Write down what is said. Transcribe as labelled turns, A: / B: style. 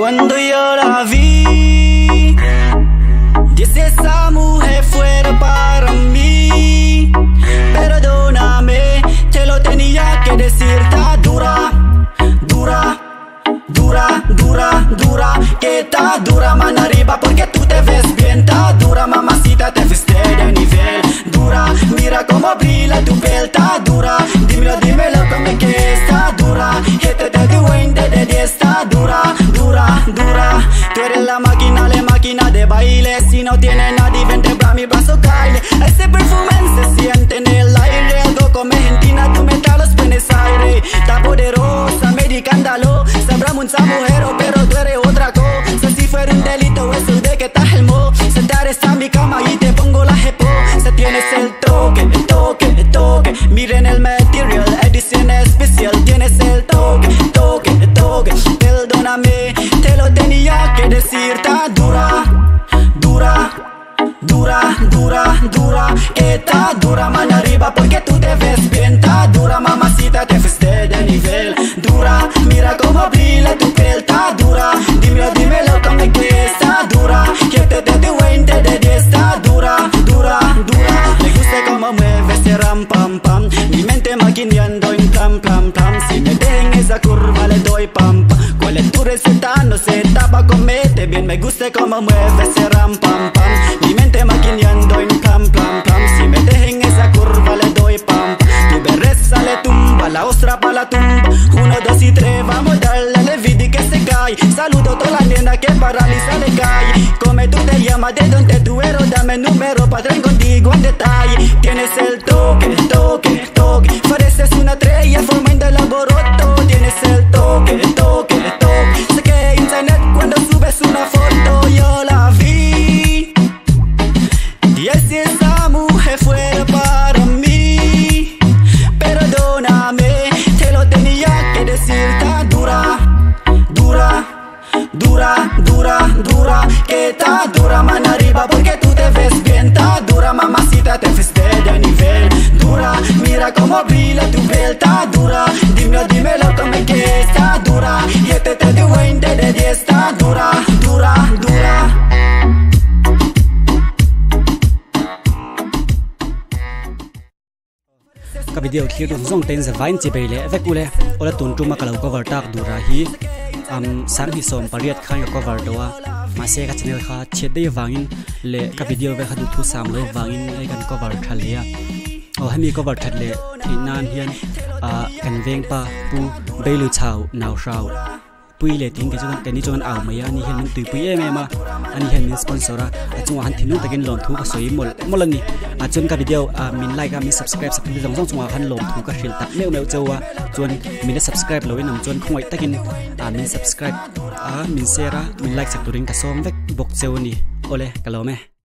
A: Cuando yo la vi, dice esa mujer fuera para mí. Perdóname, te lo tenía que decir. Está dura, dura, dura, dura, dura. Que está dura, mano arriba, porque tú te ves bien. Está dura, mamacita, te fuiste de nivel. Dura, mira cómo brilla tu piel. Está dura, dímelo, dímelo, como que está dura. Este te doy de 10, está dura, dura, dura. Tú eres la máquina de baile. Si no tiene nadie, vente pa' mi brazo, caile. Ese perfume se siente en el aire. Algo como Argentina, tú metas los penes aire. Está poderosa, medicándalo. Sabrá mucha mujer, pero tú eres otra cosa. Si fuera un delito, eso de que estás el mo. Sentar está en mi cama y te pongo la jepo. Se tienes el toque, el toque, el toque. Miren el material, edición especial. Tienes el toque, el toque, el toque. Perdóname, te lo tenía que decir. Está dura, dura, dura, dura, dura. Está dura, mano arriba, porque tú te ves bien. Está dura, mamacita, te fuiste de nivel. Dura, mira cómo brilla tu piel. Está dura, dímelo, dímelo, como que está dura. Que te doy de 10, está dura, dura, dura. Me gusta cómo mueve ese ram, pam, pam. Mi mente maquineando en plan, plan, plan. Si me dejen esa curva le doy pam, pam. ¿Cuál es tu receta? No sé, tapa, comete bien. Me gusta cómo mueve ese ram, pam, pam. Mi mente maquineando en plan, plan, plan. Si me dejen esa curva le doy pam, pam. Tu berreza le tumba, la ostra pa' la tumba. 1, 2 y 3, vamos darle le vidi que se cae. Saludo a toda la nena que paraliza le cae. Come tú te llamas, de donde tú eres, dame número pa' traer contigo en detalle. Tienes el toque, toque, toque. Pareces una estrella formando el alboroto. Tienes el toque, toque, toque. Sé que internet cuando subes una foto yo la vi. Y si esa mujer fuera para mí, perdóname, te lo tenía que decir. Está dura, dura, dura, dura, dura. Que está dura, mano arriba, porque tú te ves bien. Está dura, mamacita, te fuiste de nivel. Dura, mira cómo brilla tu piel. Está dura, dímelo, dímelo, como que está dura. Y este te doy de 10, está dura, dura, dura.
B: Các video khi được dùng tên vài chỉ bày lẽ vẽ cule, ở tuần trung mà kalau cover tag dura hi, sáng hi som pariat khang cover doa, mà sẽ các channel kha chết đây vangin lệ các video về khadu thu sam lo vangin ai kan cover thalia, hai mi cover thalle thì nan hian kan veng pa pu beilu chau nau shau. Pui le ting ke chuan teni chuan aw maya ni hen tui pui em ema ani hen min sponsora achunga han thinu takin lom thu ka soi molani achun ka video min like min subscribe sak ni jong chunga han lom thu ka hril tak meu chowa chuan min subscribe lo inam chuan khongoi takin min subscribe min share min like sak turing ka som vek bok cheu ni ole kalome.